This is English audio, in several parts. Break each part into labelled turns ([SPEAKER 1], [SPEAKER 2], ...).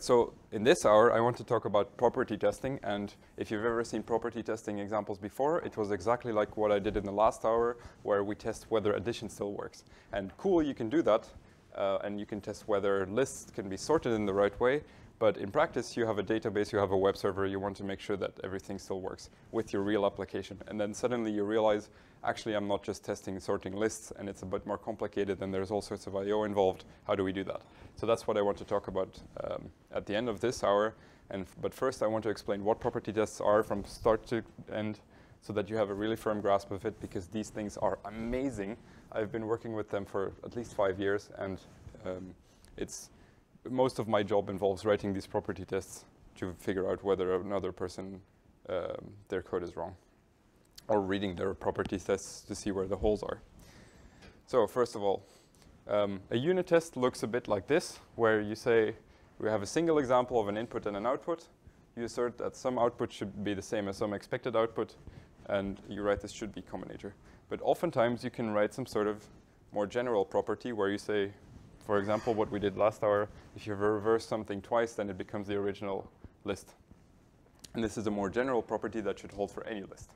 [SPEAKER 1] right, so in this hour, I want to talk about property testing. And if you've ever seen property testing examples before, it was exactly like what I did in the last hour, where we test whether addition still works. And cool, you can do that. And you can test whether lists can be sorted in the right way. But in practice, you have a database, you have a web server, you want to make sure that everything still works with your real application. And then suddenly you realize, actually, I'm not just testing sorting lists, and it's a bit more complicated, and there's all sorts of I/O involved. How do we do that? So that's what I want to talk about at the end of this hour. But first, I want to explain what property tests are from start to end, so that you have a really firm grasp of it, because these things are amazing. I've been working with them for at least 5 years, and most of my job involves writing these property tests to figure out whether another person, their code is wrong, or reading their property tests to see where the holes are. So first of all, a unit test looks a bit like this, where you say, we have a single example of an input and an output. You assert that some output should be the same as some expected output, and you write this should be combinator. But oftentimes, you can write some sort of more general property where you say, for example, what we did last hour, if you reverse something twice, then it becomes the original list. And this is a more general property that should hold for any list.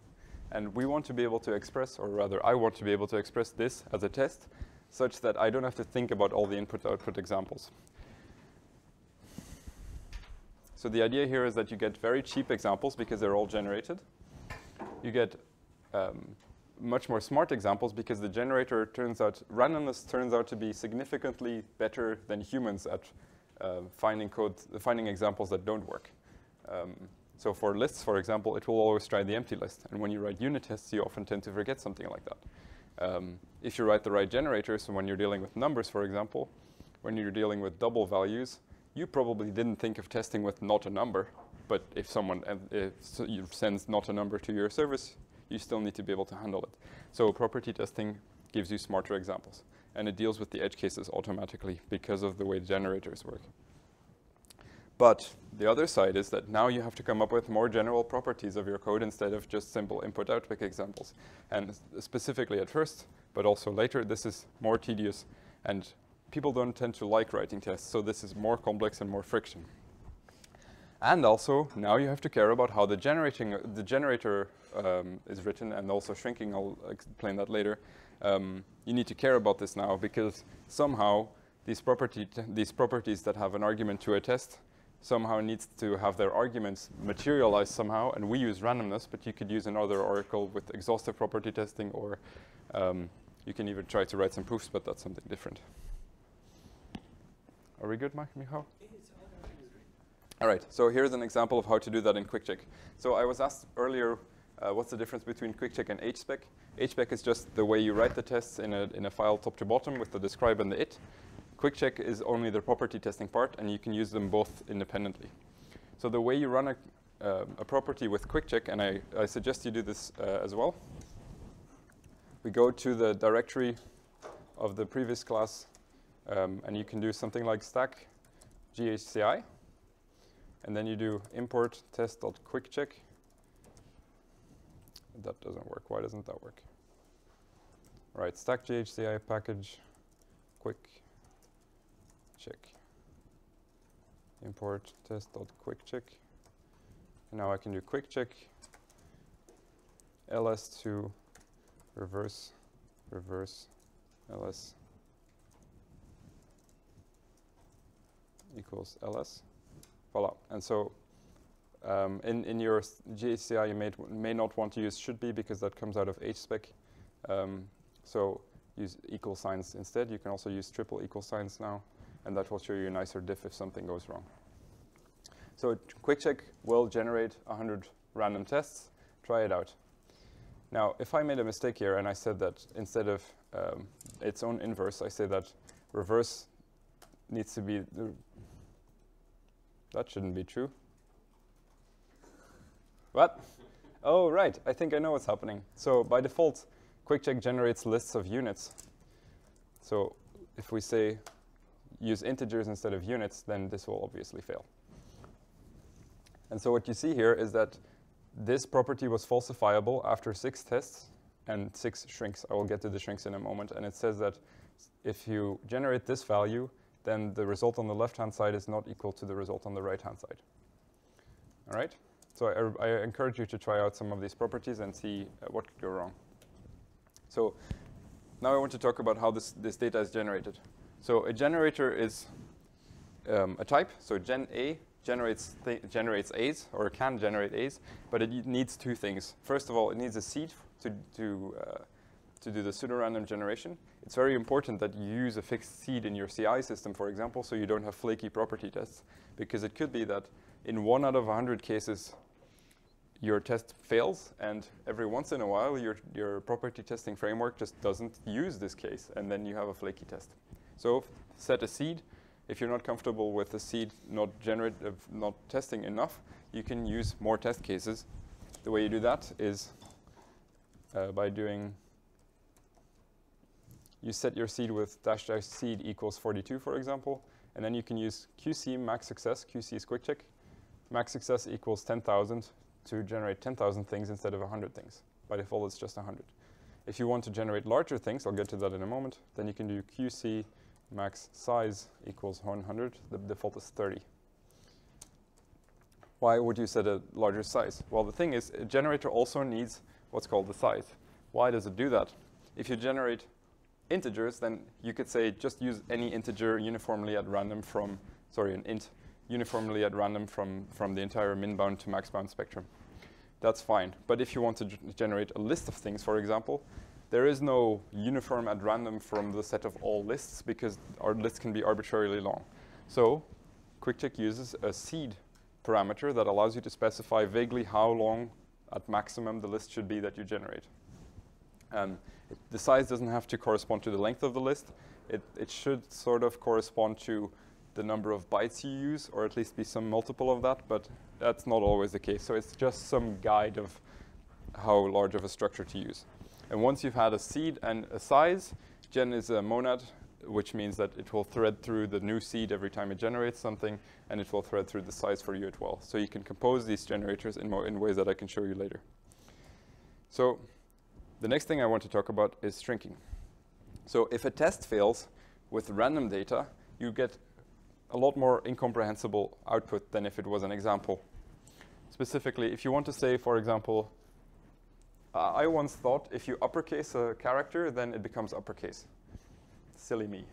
[SPEAKER 1] And we want to be able to express, or rather, I want to be able to express this as a test, such that I don't have to think about all the input-output examples. So the idea here is that you get very cheap examples because they're all generated. You get much more smart examples because the generator randomness turns out to be significantly better than humans at finding examples that don't work. So for lists, for example, it will always try the empty list. And when you write unit tests, you often tend to forget something like that. If you write the right generator, so when you're dealing with numbers, for example, when you're dealing with double values, you probably didn't think of testing with not a number. But if someone sends not a number to your service, you still need to be able to handle it. So property testing gives you smarter examples. And it deals with the edge cases automatically because of the way generators work. But the other side is that now you have to come up with more general properties of your code instead of just simple input-output examples. And specifically at first, but also later, this is more tedious. And people don't tend to like writing tests, so this is more complex and more friction. And also, now you have to care about how the generator is written, and also shrinking. I'll explain that later. You need to care about this now, because somehow these properties that have an argument to a test somehow needs to have their arguments materialize somehow. And we use randomness, but you could use another oracle with exhaustive property testing, or you can even try to write some proofs, but that's something different. Are we good, Michal? All right, so here's an example of how to do that in QuickCheck. So I was asked earlier, what's the difference between QuickCheck and HSpec? HSpec is just the way you write the tests in a file top to bottom with the describe and the it. QuickCheck is only the property testing part, and you can use them both independently. So the way you run a property with QuickCheck, and I suggest you do this as well. We go to the directory of the previous class, and you can do something like stack ghci. And then you do import test.quickcheck. That doesn't work. Why doesn't that work? All right, stack ghci package quick check. Import test.quickcheck. And now I can do quick check ls to reverse ls equals ls. Voila. And so in your GHCI, you may not want to use should be because that comes out of HSpec. So use equal signs instead. You can also use triple equal signs now, and that will show you a nicer diff if something goes wrong. So QuickCheck will generate 100 random tests. Try it out. Now, if I made a mistake here and I said that instead of its own inverse, I say that reverse needs to be that shouldn't be true. What? Oh, right. I think I know what's happening. So by default, QuickCheck generates lists of units. So if we say use integers instead of units, then this will obviously fail. And so what you see here is that this property was falsifiable after 6 tests and 6 shrinks. I will get to the shrinks in a moment. And it says that if you generate this value, then the result on the left-hand side is not equal to the result on the right-hand side. All right? So I encourage you to try out some of these properties and see what could go wrong. So now I want to talk about how this data is generated. So a generator is a type. So gen A generates A's, or can generate A's, but it needs two things. First of all, it needs a seed to do the pseudorandom generation. It's very important that you use a fixed seed in your CI system, for example, so you don't have flaky property tests, because it could be that in 1 out of 100 cases, your test fails, and every once in a while, your property testing framework just doesn't use this case, and then you have a flaky test. So set a seed. If you're not comfortable with the seed not testing enough, you can use more test cases. The way you do that is by doing, you set your seed with -- seed equals 42, for example, and then you can use QC max success. QC is quick check. Max success equals 10,000 to generate 10,000 things instead of 100 things. By default, it's just 100. If you want to generate larger things, I'll get to that in a moment, then you can do QC max size equals 100. The default is 30. Why would you set a larger size? Well, the thing is, a generator also needs what's called the size. Why does it do that? If you generate integers, then you could say just use any integer uniformly at random from, an int uniformly at random from the entire min-bound to max-bound spectrum. That's fine. But if you want to generate a list of things, for example, there is no uniform at random from the set of all lists, because our list can be arbitrarily long. So QuickCheck uses a seed parameter that allows you to specify vaguely how long at maximum the list should be that you generate. The size doesn't have to correspond to the length of the list. It should sort of correspond to the number of bytes you use, or at least be some multiple of that, but that's not always the case. So it's just some guide of how large of a structure to use. And once you've had a seed and a size, gen is a monad, which means that it will thread through the new seed every time it generates something, and it will thread through the size for you as well. So you can compose these generators in ways that I can show you later. So the next thing I want to talk about is shrinking. So if a test fails with random data, you get a lot more incomprehensible output than if it was an example. Specifically, if you want to say, for example, I once thought if you uppercase a character, then it becomes uppercase. Silly me.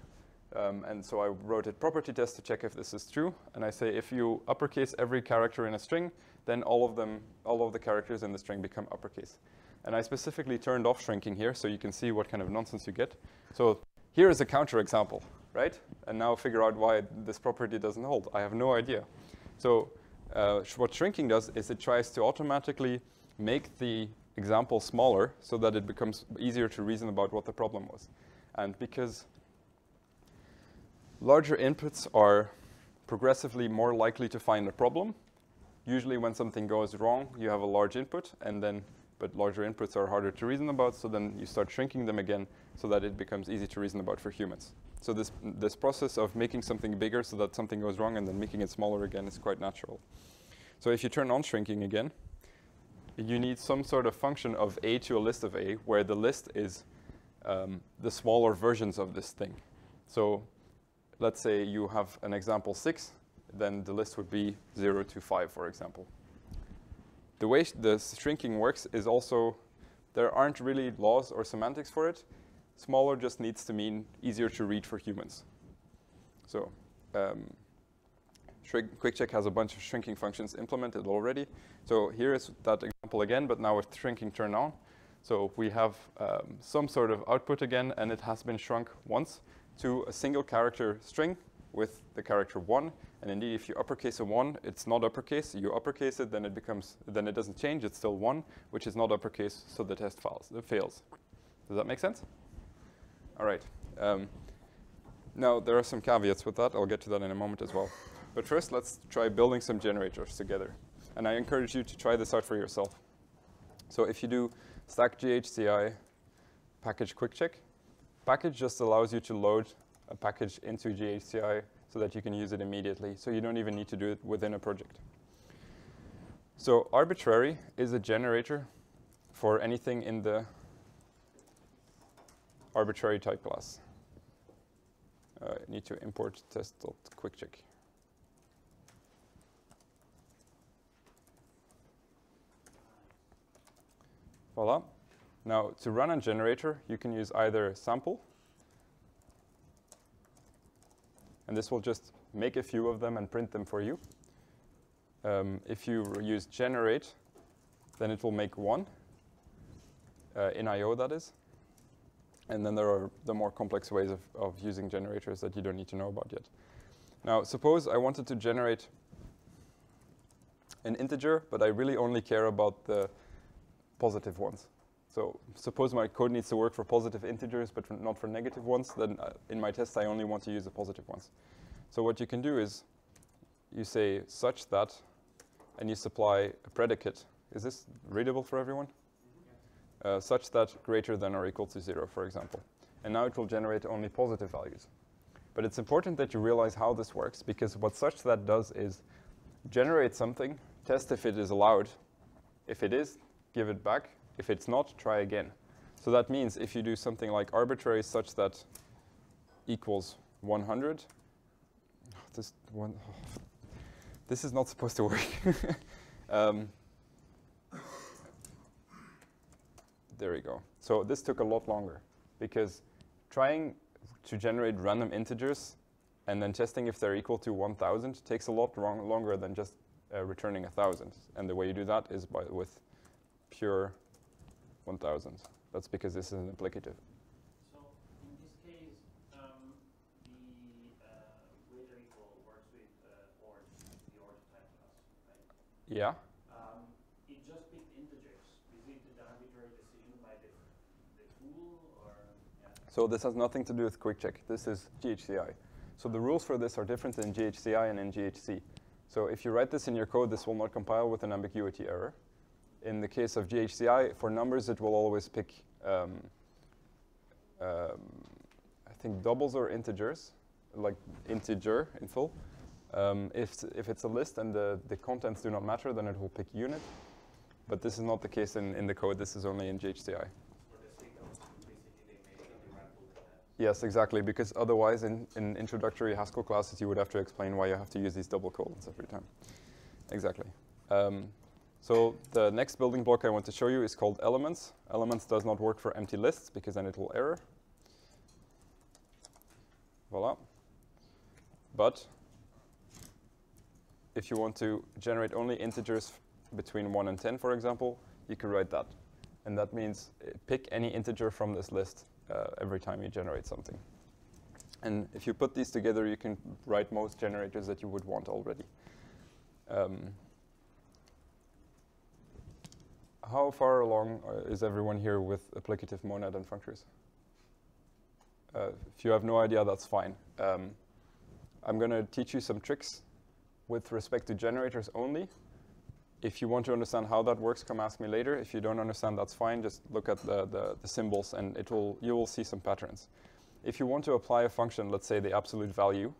[SPEAKER 1] And so I wrote a property test to check if this is true. And I say if you uppercase every character in a string, then all of the characters in the string become uppercase. And I specifically turned off shrinking here, so you can see what kind of nonsense you get. So here is a counterexample, right? And now figure out why this property doesn't hold. I have no idea. So what shrinking does is it tries to automatically make the example smaller so that it becomes easier to reason about what the problem was. And because larger inputs are progressively more likely to find a problem, usually when something goes wrong, you have a large input, but larger inputs are harder to reason about, so then you start shrinking them again so that it becomes easy to reason about for humans. So this process of making something bigger so that something goes wrong and then making it smaller again is quite natural. So if you turn on shrinking again, you need some sort of function of A to a list of A, where the list is the smaller versions of this thing. So let's say you have an example 6, then the list would be 0 to 5, for example. The way the shrinking works is also, there aren't really laws or semantics for it. Smaller just needs to mean easier to read for humans. So QuickCheck has a bunch of shrinking functions implemented already. So here is that example again, but now with shrinking turned on. So we have some sort of output again, and it has been shrunk once to a single character string with the character 1. And indeed, if you uppercase a 1, it's not uppercase. You uppercase it, then it doesn't change. It's still 1, which is not uppercase, so the test fails. Does that make sense? All right. Now, there are some caveats with that. I'll get to that in a moment as well. But first, let's try building some generators together. And I encourage you to try this out for yourself. So if you do stack GHCI package QuickCheck, package just allows you to load a package into GHCI so that you can use it immediately. So you don't even need to do it within a project. So arbitrary is a generator for anything in the arbitrary type class. I need to import test.quickcheck. Voila. Now, to run a generator, you can use either sample, and this will just make a few of them and print them for you. If you use generate, then it will make one, in I/O that is. And then there are the more complex ways of using generators that you don't need to know about yet. Now, suppose I wanted to generate an integer, but I really only care about the positive ones. So suppose my code needs to work for positive integers, but not for negative ones, then in my test I only want to use the positive ones. So what you can do is you say such that, and you supply a predicate. Is this readable for everyone? Such that greater than or equal to 0, for example. And now it will generate only positive values. But it's important that you realize how this works, because what such that does is generate something, test if it is allowed. If it is, give it back. If it's not, try again. So that means if you do something like arbitrary such that equals 100, this is not supposed to work. There we go. So this took a lot longer, because trying to generate random integers and then testing if they're equal to 1,000 takes a lot longer than just returning 1,000. And the way you do that is with pure 1,000. That's because this is an applicative.
[SPEAKER 2] So in this case, the greater equal works with OR, the OR type class, right?
[SPEAKER 1] Yeah.
[SPEAKER 2] It just picked integers. Is it an arbitrary decision by the tool, or? Yeah.
[SPEAKER 1] So this has nothing to do with QuickCheck. This is GHCI. So the rules for this are different in GHCI and in GHC. So if you write this in your code, this will not compile with an ambiguity error. In the case of GHCI, for numbers, it will always pick, I think, doubles or integers, like integer in full. If it's a list and the contents do not matter, then it will pick unit. But this is not the case in the code. This is only in GHCI. Yes, exactly, because otherwise in introductory Haskell classes, you would have to explain why you have to use these double colons every time. Exactly. So the next building block I want to show you is called elements. Elements does not work for empty lists, because then it will error. Voila. But if you want to generate only integers between 1 and 10, for example, you can write that. And that means pick any integer from this list every time you generate something. And if you put these together, you can write most generators that you would want already. How far along is everyone here with applicative monad and functors? If you have no idea, that's fine. I'm going to teach you some tricks with respect to generators only. If you want to understand how that works, come ask me later. If you don't understand, that's fine. Just look at the symbols, and you will see some patterns. If you want to apply a function, let's say the absolute value,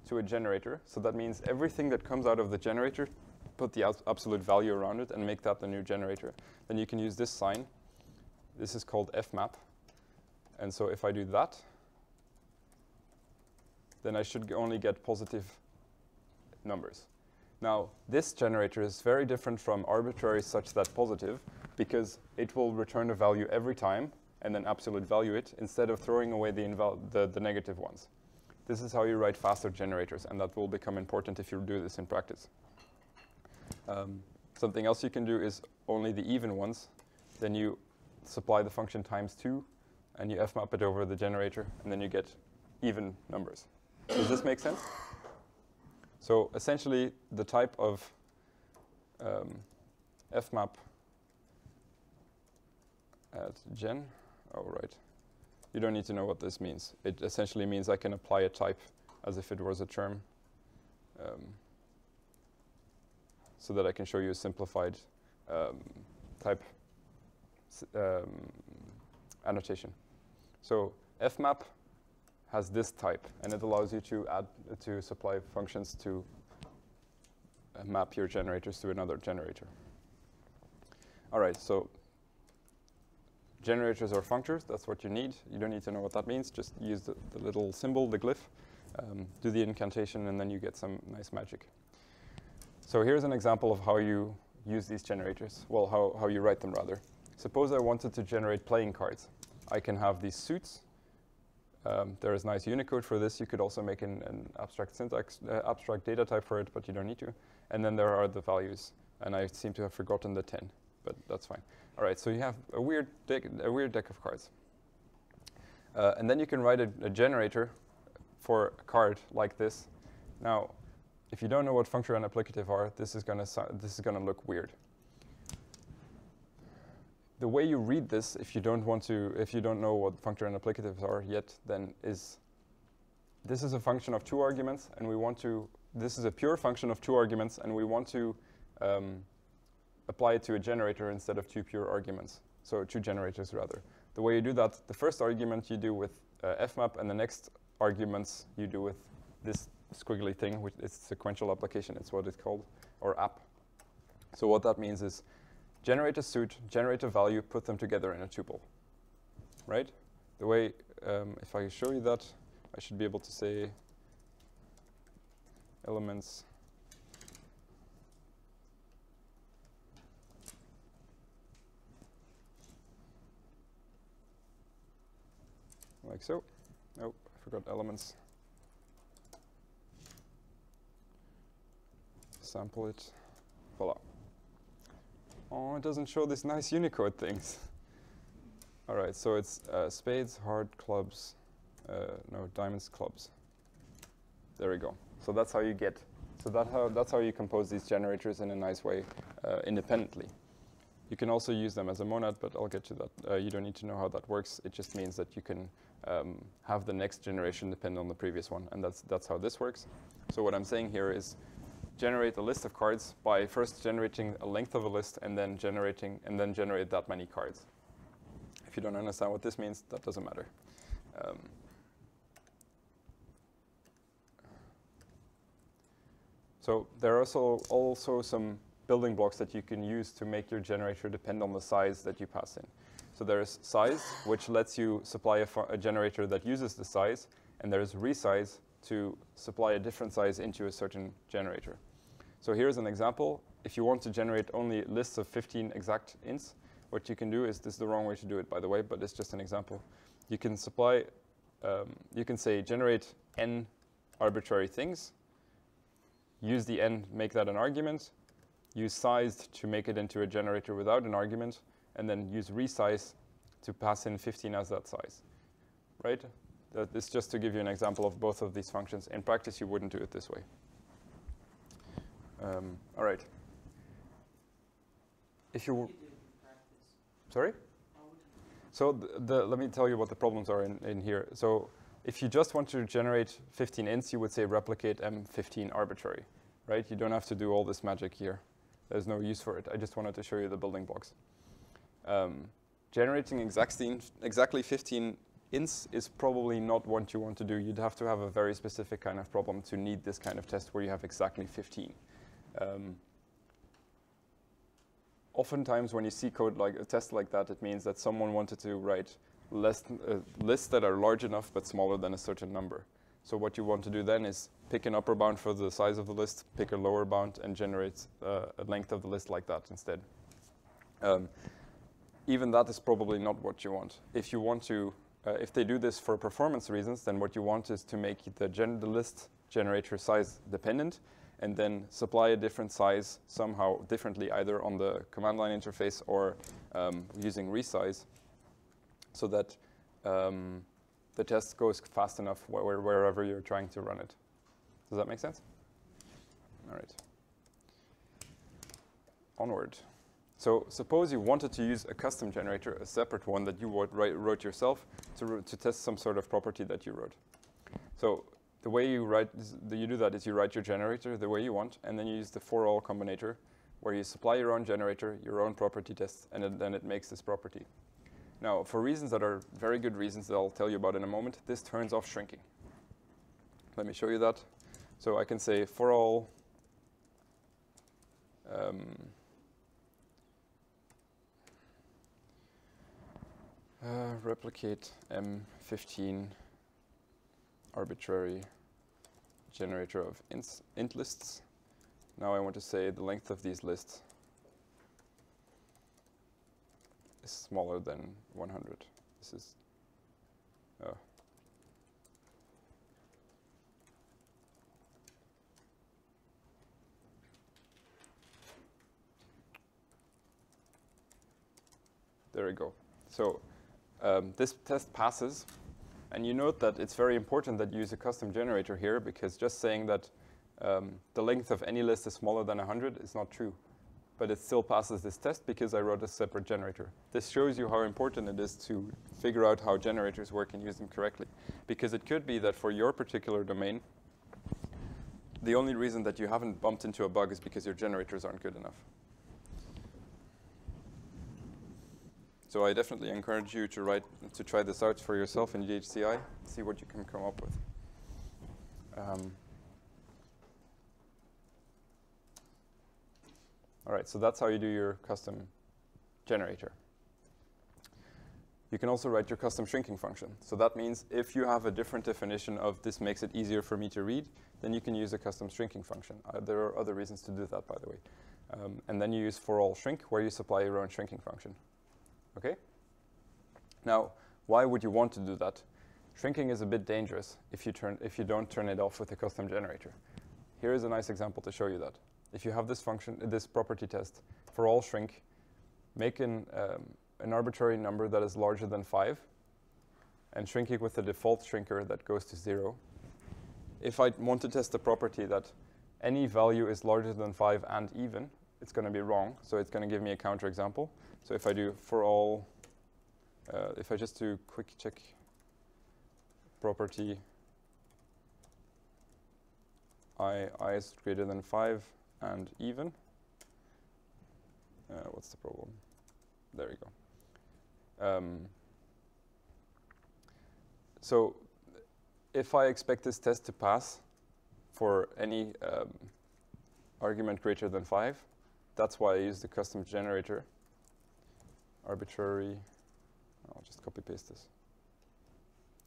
[SPEAKER 1] to a generator, so that means everything that comes out of the generator, put the absolute value around it and make that the new generator. Then you can use this sign. This is called fmap. And so if I do that, then I should only get positive numbers. Now, this generator is very different from arbitrary such that positive, because it will return a value every time and then absolute value it, instead of throwing away the negative ones. This is how you write faster generators, and that will become important if you do this in practice. Something else you can do is only the even ones. Then you supply the function ×2, and you fmap it over the generator, and then you get even numbers. Does this make sense? So essentially, the type of fmap at gen, oh right, you don't need to know what this means. It essentially means I can apply a type as if it was a term, so that I can show you a simplified type annotation. So fmap has this type, and it allows you to supply functions to map your generators to another generator. All right, so generators are functors. That's what you need. You don't need to know what that means. Just use the little symbol, the glyph, do the incantation, and then you get some nice magic. So here's an example of how you use these generators. Well, how you write them, rather. Suppose I wanted to generate playing cards. I can have these suits. There is nice Unicode for this. You could also make an abstract syntax, abstract data type for it, but you don't need to. And then there are the values. And I seem to have forgotten the 10, but that's fine. All right, so you have a weird deck of cards. And then you can write a generator for a card like this. Now, if you don't know what functor and applicative are, this is gonna look weird. The way you read this, if you don't know what functor and applicatives are yet, then this is a function of 2 arguments, and this is a pure function of 2 arguments, and we want to apply it to a generator instead of 2 pure arguments. So 2 generators, rather. The way you do that, the first argument you do with fmap, and the next arguments you do with this squiggly thing, which is sequential application, it's what it's called, or app. So what that means is generate a suit, generate a value, put them together in a tuple, right? The way, if I show you that, I should be able to say elements like so. Oh, I forgot elements. Sample it. Voila. Oh, it doesn't show these nice Unicode things. All right, so it's spades, heart, clubs, no, diamonds, clubs. There we go. So that's how you get. So that's how you compose these generators in a nice way, independently. You can also use them as a monad, but I'll get to that. You don't need to know how that works. It just means that you can have the next generation depend on the previous one, and that's how this works. So what I'm saying here is generate a list of cards by first generating a length of a list and then generate that many cards. If you don't understand what this means, that doesn't matter. So there are also some building blocks that you can use to make your generator depend on the size that you pass in. So there's size, which lets you supply a generator that uses the size, and there's resize to supply a different size into a certain generator. So here's an example. If you want to generate only lists of 15 exact ints, what you can do is, this is the wrong way to do it, by the way, but it's just an example. You can supply, you can say generate n arbitrary things, use the n, make that an argument, use sized to make it into a generator without an argument, and then use resize to pass in 15 as that size, right? That is just to give you an example of both of these functions. In practice, you wouldn't do it this way. All right. If you sorry? So let me tell you what the problems are in here. So if you just want to generate 15 ints, you would say replicate M15 arbitrary, right? You don't have to do all this magic here. There's no use for it. I just wanted to show you the building blocks. Generating exactly 15 ints is probably not what you want to do. You'd have to have a very specific kind of problem to need this kind of test where you have exactly 15. Oftentimes when you see code like a test like that, it means that someone wanted to write lists that are large enough but smaller than a certain number. So what you want to do then is pick an upper bound for the size of the list, pick a lower bound, and generate a length of the list like that instead. Even that is probably not what you want. If you want to, if they do this for performance reasons, then what you want is to make the list generator size dependent, and then supply a different size somehow differently, either on the command line interface or using resize, so that the test goes fast enough wherever you're trying to run it. Does that make sense? All right. Onward. So suppose you wanted to use a custom generator, a separate one that you wrote yourself to test some sort of property that you wrote. So the way you do that is you write your generator the way you want, and then you use the for all combinator, where you supply your own generator, your own property tests, and then it makes this property. Now, for reasons that are very good reasons that I'll tell you about in a moment, this turns off shrinking. Let me show you that. So I can say for all replicate M15 arbitrary generator of int lists. Now I want to say the length of these lists is smaller than 100. This is there we go. So this test passes, and you note that it's very important that you use a custom generator here, because just saying that the length of any list is smaller than 100 is not true. But it still passes this test because I wrote a separate generator. This shows you how important it is to figure out how generators work and use them correctly. Because it could be that for your particular domain, the only reason that you haven't bumped into a bug is because your generators aren't good enough. So I definitely encourage you to try this out for yourself in GHCI, see what you can come up with. All right, so that's how you do your custom generator. You can also write your custom shrinking function. So that means if you have a different definition of this makes it easier for me to read, then you can use a custom shrinking function. There are other reasons to do that, by the way. And then you use for all shrink, where you supply your own shrinking function. Okay? Now, why would you want to do that? Shrinking is a bit dangerous if you don't turn it off with a custom generator. Here is a nice example to show you that. If you have this function, this property test for all shrink, make an arbitrary number that is larger than 5, and shrink it with the default shrinker that goes to 0. If I want to test the property that any value is larger than 5 and even, it's going to be wrong. So it's going to give me a counterexample. So if I do for all, if I just do quick check property I is greater than 5 and even, what's the problem? There we go. So if I expect this test to pass for any argument greater than 5, that's why I use the custom generator. Arbitrary, I'll just copy paste this.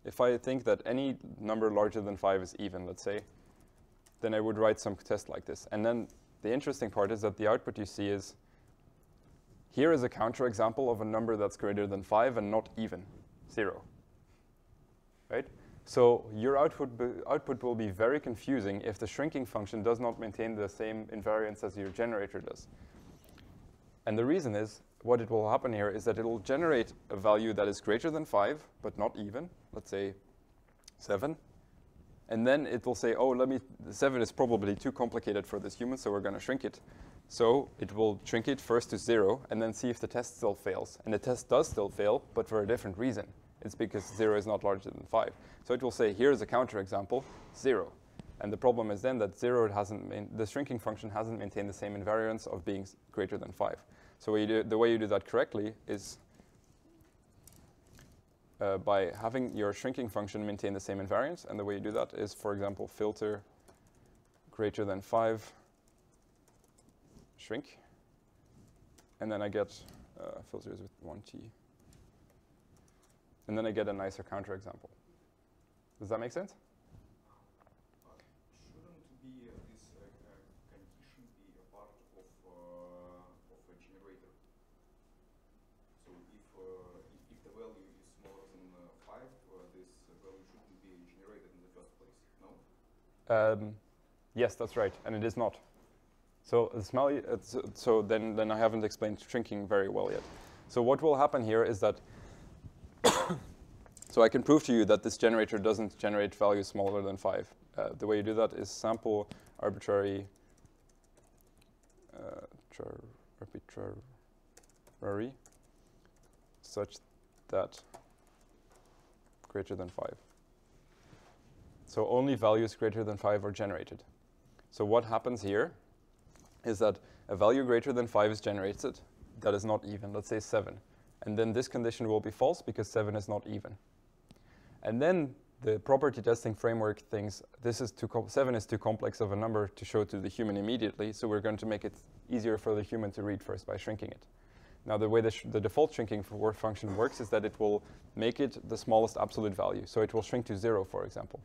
[SPEAKER 1] If I think that any number larger than 5 is even, let's say, then I would write some test like this. And then the interesting part is that the output you see is, here is a counterexample of a number that's greater than 5 and not even, 0. Right? So your output will be very confusing if the shrinking function does not maintain the same invariance as your generator does. And the reason is, what it will happen here is that it will generate a value that is greater than 5, but not even, let's say 7. And then it will say, oh, 7 is probably too complicated for this human, so we're going to shrink it. So it will shrink it first to 0, and then see if the test still fails. And the test does still fail, but for a different reason. It's because 0 is not larger than 5. So it will say, here's a counterexample, 0. And the problem is then that the shrinking function hasn't maintained the same invariance of being greater than 5. So the way you do that correctly is by having your shrinking function maintain the same invariance. And the way you do that is, for example, filter greater than 5 shrink. And then I get filters with 1t. And then I get a nicer counterexample. Does that make sense?
[SPEAKER 3] Shouldn't this condition be a part of a generator? So if the value is smaller than 5, this value shouldn't be generated in the first place, no?
[SPEAKER 1] Yes, that's right, and it is not. So so then I haven't explained shrinking very well yet. So what will happen here is that so I can prove to you that this generator doesn't generate values smaller than 5. The way you do that is sample arbitrary such that greater than 5. So only values greater than 5 are generated. So what happens here is that a value greater than 5 is generated that is not even, let's say 7. And then this condition will be false because 7 is not even. And then the property testing framework thinks 7 is too complex of a number to show to the human immediately, so we're going to make it easier for the human to read first by shrinking it. Now the way the default shrinking function works is that it will make it the smallest absolute value. So it will shrink to 0, for example.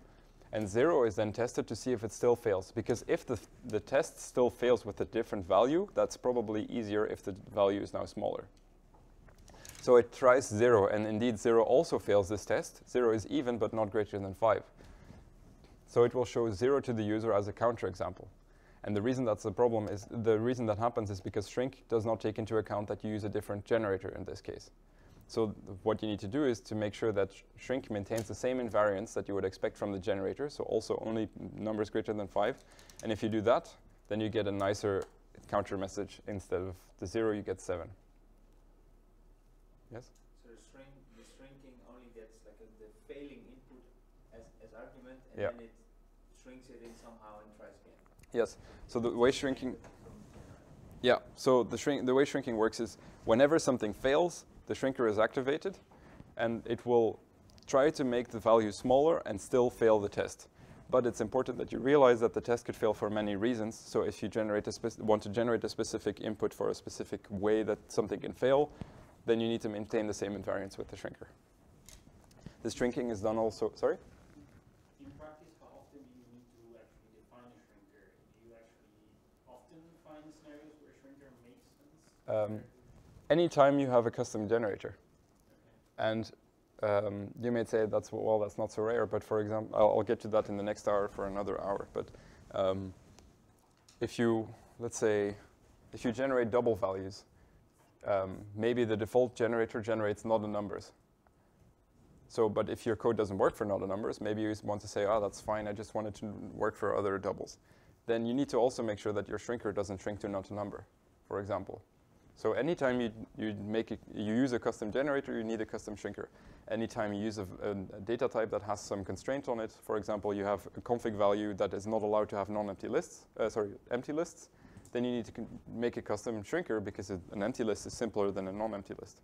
[SPEAKER 1] And 0 is then tested to see if it still fails. Because if the test still fails with a different value, that's probably easier if the value is now smaller. So it tries 0, and indeed 0 also fails this test. 0 is even, but not greater than 5. So it will show 0 to the user as a counterexample. And the reason that's a problem is, the reason that happens is because shrink does not take into account that you use a different generator in this case. So what you need to do is to make sure that shrink maintains the same invariance that you would expect from the generator, so also only numbers greater than 5. And if you do that, then you get a nicer counter message. Instead of the 0, you get 7. Yes?
[SPEAKER 4] So the shrinking only gets like the failing input as argument, and
[SPEAKER 1] Yeah.
[SPEAKER 4] then it shrinks it in somehow and tries again.
[SPEAKER 1] Yes. So the way shrinking, yeah. So the way shrinking works is whenever something fails, the shrinker is activated, and it will try to make the value smaller and still fail the test. But it's important that you realize that the test could fail for many reasons. So if you want to generate a specific input for a specific way that something can fail, then you need to maintain the same invariance with the shrinker. The shrinking is done also, sorry?
[SPEAKER 2] In practice, how often do you need to actually define a shrinker? Do you actually often find scenarios where a shrinker makes sense?
[SPEAKER 1] Anytime you have a custom generator.
[SPEAKER 2] Okay.
[SPEAKER 1] And you may say that's not so rare, but for example, I'll get to that in the next hour for another hour. But if you, let's say, if you generate double values, maybe the default generator generates not the numbers. So, but if your code doesn't work for not the numbers, maybe you want to say, oh, that's fine, I just want it to work for other doubles. Then you need to also make sure that your shrinker doesn't shrink to not a number, for example. So anytime you use a custom generator, you need a custom shrinker. Anytime you use a data type that has some constraint on it, for example, you have a config value that is not allowed to have non-empty lists, empty lists, then you need to make a custom shrinker because an empty list is simpler than a non-empty list.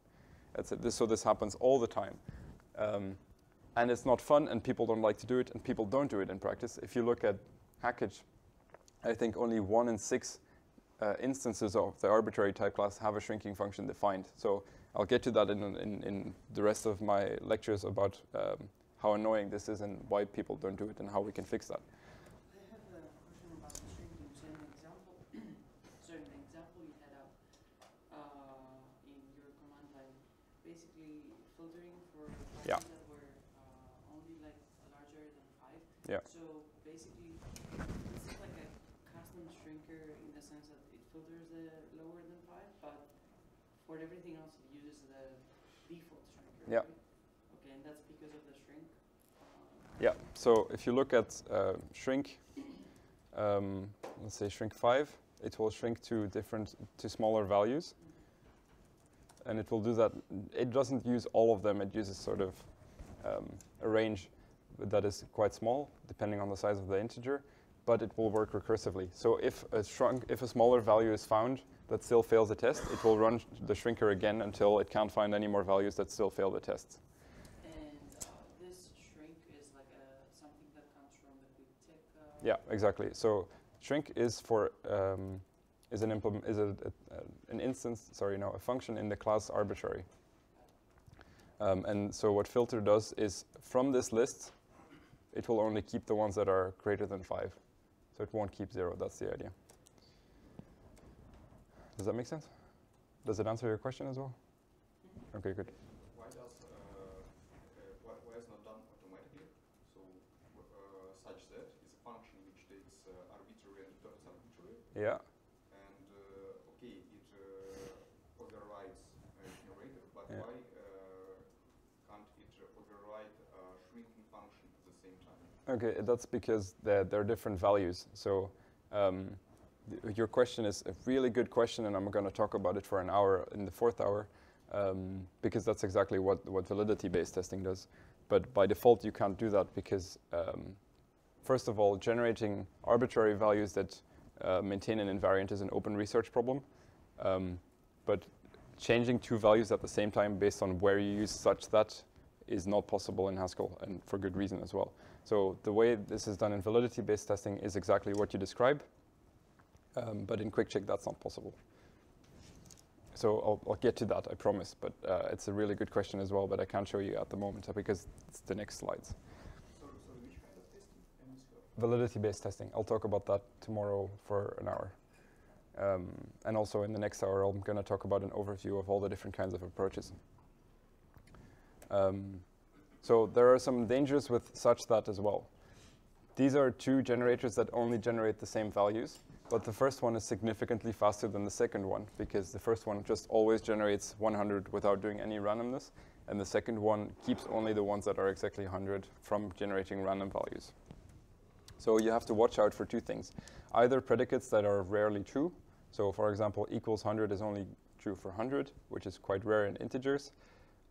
[SPEAKER 1] So this happens all the time. And it's not fun, and people don't like to do it, and people don't do it in practice. If you look at Hackage, I think only 1 in 6 instances of the arbitrary type class have a shrinking function defined. So I'll get to that in the rest of my lectures about how annoying this is and why people don't do it and how we can fix that.
[SPEAKER 5] I have a question about the shrinking. So in the example, in the example you had up in your command line, basically filtering for
[SPEAKER 1] Yeah.
[SPEAKER 5] values that were only like larger than 5.
[SPEAKER 1] Yeah.
[SPEAKER 5] So basically, this is like a custom shrinker in the sense that it filters the lower than 5, but for everything else it uses the default shrinker.
[SPEAKER 1] Yeah.
[SPEAKER 5] Right? Okay, and that's because of the shrink.
[SPEAKER 1] Yeah, so if you look at shrink, let's say shrink 5, it will shrink to smaller values. And it will do that. It doesn't use all of them. It uses sort of a range that is quite small, depending on the size of the integer, but it will work recursively. So if a smaller value is found that still fails the test, it will run the shrinker again until it can't find any more values that still fail the test.
[SPEAKER 5] And this shrink is like something that comes from the quick tech.
[SPEAKER 1] Yeah, exactly. So shrink is for a function in the class arbitrary. And so what filter does is from this list, it will only keep the ones that are greater than 5. So it won't keep 0. That's the idea. Does that make sense? Does it answer your question as well? Okay, good.
[SPEAKER 3] Why is not done automatically? So such that is a function which takes arbitrary and returns arbitrary.
[SPEAKER 1] Yeah.
[SPEAKER 3] And okay, it overrides generator, but
[SPEAKER 1] Yeah.
[SPEAKER 3] why can't it override shrinking function at the same time?
[SPEAKER 1] Okay, that's because they're different values. So your question is a really good question, and I'm going to talk about it for an hour in the 4th hour, because that's exactly what validity-based testing does. But by default, you can't do that because, first of all, generating arbitrary values that maintain an invariant is an open research problem. But changing 2 values at the same time based on where you use such that is not possible in Haskell, and for good reason as well. So the way this is done in validity-based testing is exactly what you describe. But in quick check, that's not possible. So I'll get to that, I promise. But it's a really good question as well, but I can't show you at the moment because it's the next slides.
[SPEAKER 3] So which kind of testing?
[SPEAKER 1] validity-based testing. I'll talk about that tomorrow for an hour. And also in the next hour, I'm going to talk about an overview of all the different kinds of approaches. So there are some dangers with such that as well. These are two generators that only generate the same values, but the first one is significantly faster than the second one because the first one just always generates 100 without doing any randomness, and the second one keeps only the ones that are exactly 100 from generating random values. So you have to watch out for two things. Either predicates that are rarely true. So for example, equals 100 is only true for 100, which is quite rare in integers.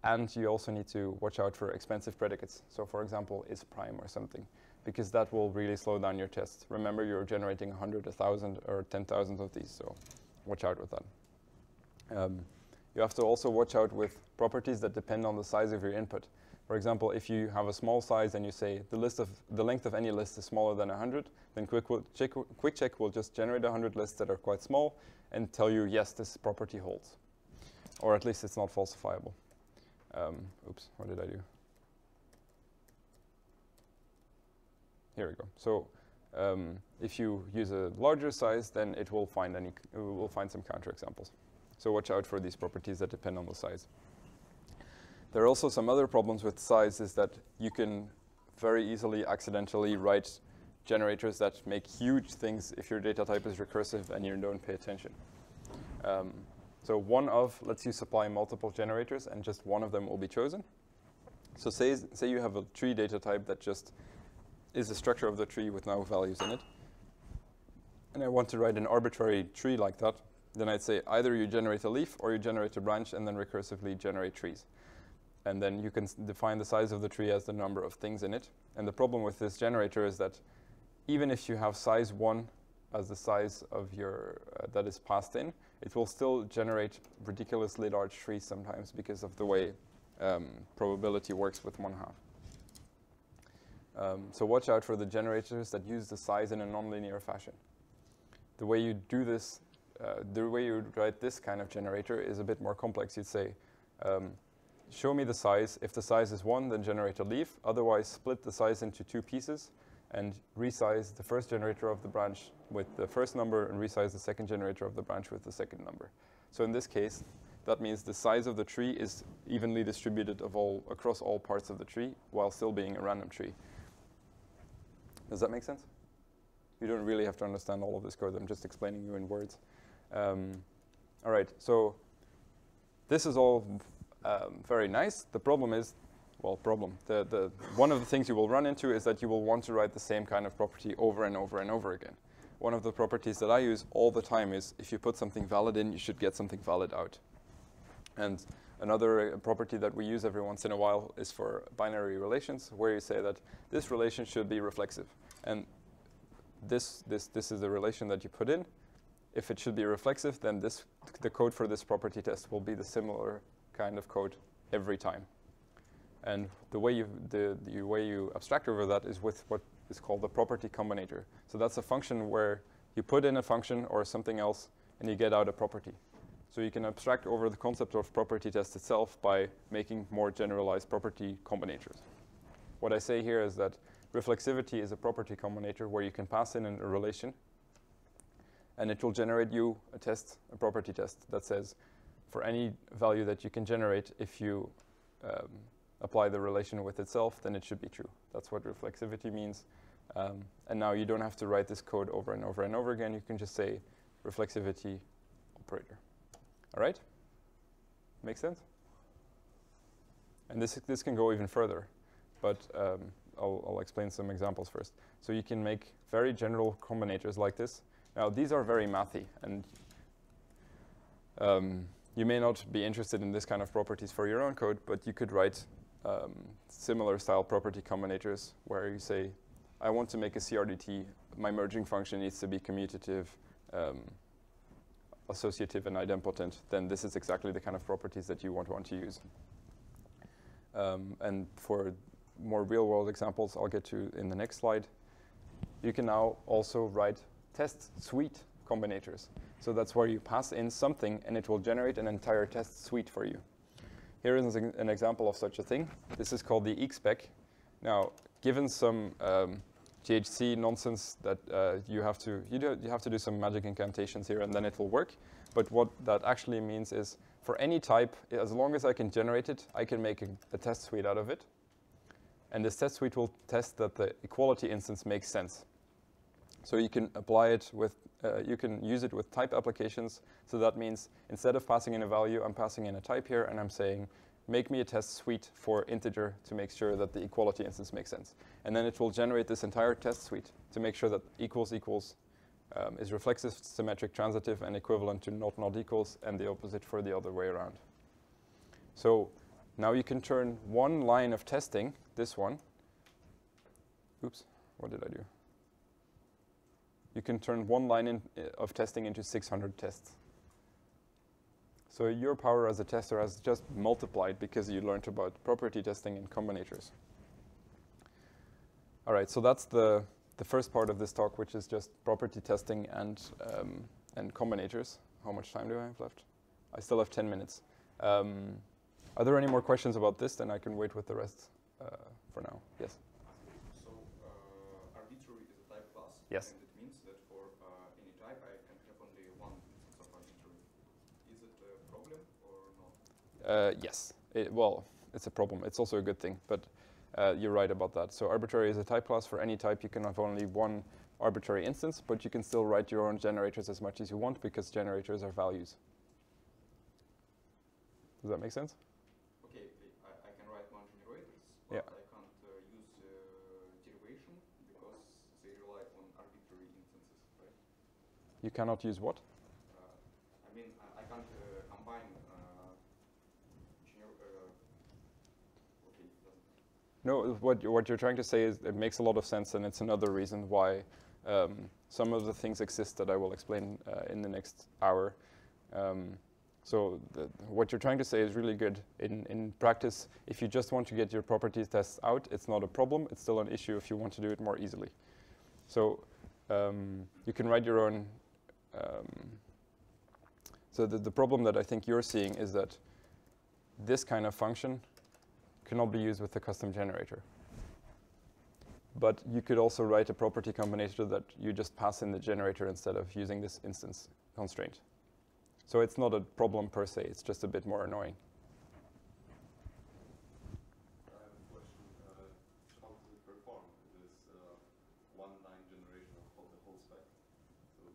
[SPEAKER 1] And you also need to watch out for expensive predicates. So for example, is prime or something, because that will really slow down your test. Remember, you're generating 100, 1,000, or 10,000 of these, so watch out with that. You have to also watch out with properties that depend on the size of your input. For example, if you have a small size and you say the length of any list is smaller than 100, then quick check will just generate 100 lists that are quite small and tell you, yes, this property holds. Or at least it's not falsifiable. Oops, what did I do? Here we go. So if you use a larger size, then it will find some counterexamples. So watch out for these properties that depend on the size. There are also some other problems with size, is that you can very easily accidentally write generators that make huge things if your data type is recursive and you don't pay attention. So one of lets you supply multiple generators and just one of them will be chosen. So say you have a tree data type that just is the structure of the tree with no values in it. And I want to write an arbitrary tree like that. Then I'd say either you generate a leaf or you generate a branch and then recursively generate trees. And then you can define the size of the tree as the number of things in it. And the problem with this generator is that even if you have size 1 as the size of your that is passed in, it will still generate ridiculously large trees sometimes because of the way probability works with 1/2. So watch out for the generators that use the size in a nonlinear fashion. The way you do this, the way you write this kind of generator is a bit more complex. You'd say, show me the size. If the size is 1, then generate a leaf. Otherwise, split the size into 2 pieces and resize the first generator of the branch with the first number and resize the second generator of the branch with the second number. So in this case, that means the size of the tree is evenly distributed across all parts of the tree while still being a random tree. Does that make sense? You don't really have to understand all of this code. I'm just explaining you in words. All right, so this is all very nice. The problem is, well, one of the things you will run into is that you will want to write the same kind of property over and over and over again. One of the properties that I use all the time is if you put something valid in, you should get something valid out. And another property that we use every once in a while is for binary relations, where you say that this relation should be reflexive. And this is the relation that you put in. If it should be reflexive, then the code for this property test will be the similar kind of code every time. And the way you abstract over that is with what is called the property combinator. So that's a function where you put in a function or something else and you get out a property. So you can abstract over the concept of property test itself by making more generalized property combinators. What I say here is that reflexivity is a property combinator where you can pass in a relation and it will generate you a property test that says for any value that you can generate, if you apply the relation with itself, then it should be true. That's what reflexivity means. And now you don't have to write this code over and over and over again. You can just say reflexivity operator. All right? Make sense? And this can go even further, but I'll explain some examples first. So you can make very general combinators like this. Now, these are very mathy, and you may not be interested in this kind of properties for your own code, but you could write similar style property combinators where you say, I want to make a CRDT. My merging function needs to be commutative, associative, and idempotent. Then this is exactly the kind of properties that you want to use. And for more real-world examples I'll get to in the next slide, you can now also write test suite combinators. So that's where you pass in something and it will generate an entire test suite for you. Here is an example of such a thing. This is called the eexpec. Now, given some GHC nonsense that you have to do some magic incantations here and then it will work. But what that actually means is for any type, as long as I can generate it, I can make a test suite out of it. And this test suite will test that the equality instance makes sense. So you can apply it with, you can use it with type applications. So that means instead of passing in a value, I'm passing in a type here and I'm saying, make me a test suite for integer to make sure that the equality instance makes sense. And then it will generate this entire test suite to make sure that equals is reflexive, symmetric, transitive, and equivalent to not equals, and the opposite for the other way around. So now you can turn one line of testing, this one. Oops, what did I do? You can turn one line of testing into 600 tests. So your power as a tester has just multiplied because you learned about property testing and combinators. All right, so that's the first part of this talk, which is just property testing and combinators. How much time do I have left? I still have 10 minutes. Are there any more questions about this? Then I can wait with the rest for now. Yes?
[SPEAKER 3] So arbitrary is a type class.
[SPEAKER 1] Yes.
[SPEAKER 3] And it means that for any type I can have only one instance of arbitrary. Is it a problem or not?
[SPEAKER 1] Yes. Well, it's a problem. It's also a good thing, but you're right about that. So arbitrary is a type class. For any type, you can have only one arbitrary instance, but you can still write your own generators as much as you want because generators are values. Does that make sense?
[SPEAKER 3] Okay, I can write one generators, but
[SPEAKER 1] Yeah.
[SPEAKER 3] I can't use derivation because they rely on arbitrary instances, right?
[SPEAKER 1] You cannot use what?
[SPEAKER 3] I mean, I can't combine okay, it doesn't.
[SPEAKER 1] No, what you're trying to say is it makes a lot of sense, and it's another reason why some of the things exist that I will explain in the next hour. So what you're trying to say is really good. In practice, if you just want to get your property tests out, it's not a problem. It's still an issue if you want to do it more easily. So you can write your own. So the problem that I think you're seeing is that this kind of function cannot be used with the custom generator. But you could also write a property combinator that you just pass in the generator instead of using this instance constraint. So it's not a problem per se, it's just a bit more annoying.
[SPEAKER 6] I have a question. How does it perform? This one-line generation of the whole spec? So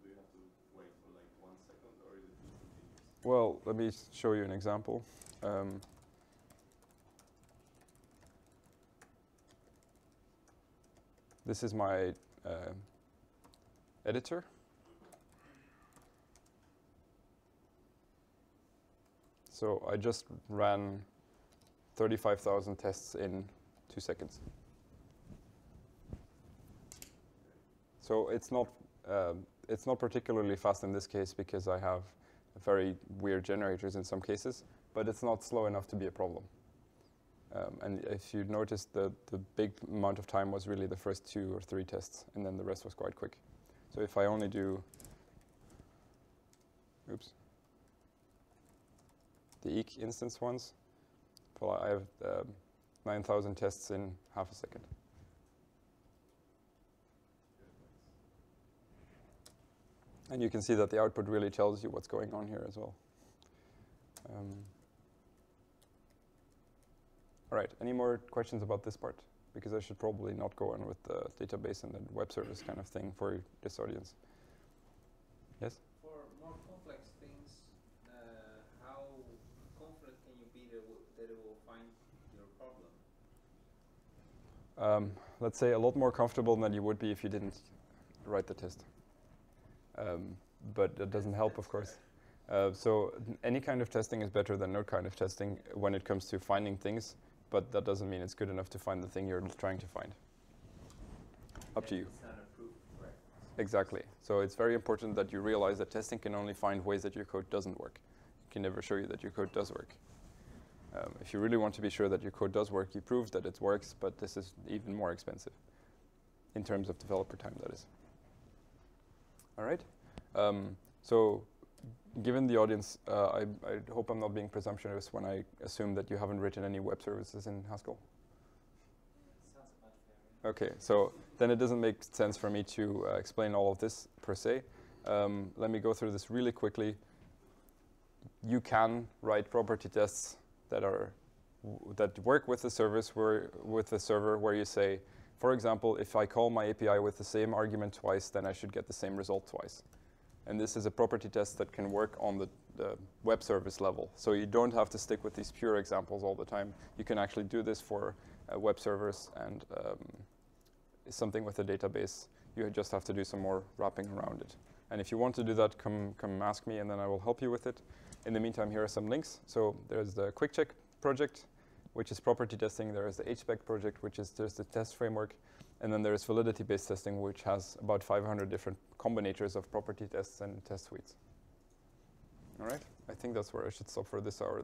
[SPEAKER 6] do you have to wait for like 1 second, or is it continuous?
[SPEAKER 1] Well, let me show you an example. This is my editor. So I just ran 35,000 tests in 2 seconds. So it's not particularly fast in this case because I have very weird generators in some cases, but it's not slow enough to be a problem. And if you noticed, the big amount of time was really the first 2 or 3 tests, and then the rest was quite quick. So if I only do, oops, the eq instance ones, well, I have 9,000 tests in half a second. And you can see that the output really tells you what's going on here as well. All right, any more questions about this part? Because I should probably not go on with the database and the web service kind of thing for this audience. Yes?
[SPEAKER 4] For more complex things, how confident can you be that it will find your problem?
[SPEAKER 1] Let's say a lot more comfortable than you would be if you didn't write the test. But that doesn't help, of course. So any kind of testing is better than no kind of testing when it comes to finding things, but that doesn't mean it's good enough to find the thing you're trying to find. Up to you.
[SPEAKER 4] It's not a proof, right?
[SPEAKER 1] Exactly. So it's very important that you realize that testing can only find ways that your code doesn't work. It can never show you that your code does work. If you really want to be sure that your code does work, you prove that it works, but this is even more expensive in terms of developer time, that is. All right. So given the audience, I hope I'm not being presumptuous when I assume that you haven't written any web services in Haskell.
[SPEAKER 4] Sounds about
[SPEAKER 1] Okay, so then it doesn't make sense for me to explain all of this per se. Let me go through this really quickly. You can write property tests that work with the server where you say, for example, if I call my API with the same argument twice, then I should get the same result twice. And this is a property test that can work on the web service level. So you don't have to stick with these pure examples all the time. You can actually do this for web servers and something with a database. You just have to do some more wrapping around it. And if you want to do that, come ask me, and then I will help you with it. In the meantime, here are some links. So there's the Quick Check project, which is property testing. There is the HSpec project, which is just the test framework. And then there's validity-based testing, which has about 500 different combinators of property tests and test suites. All right, I think that's where I should stop for this hour.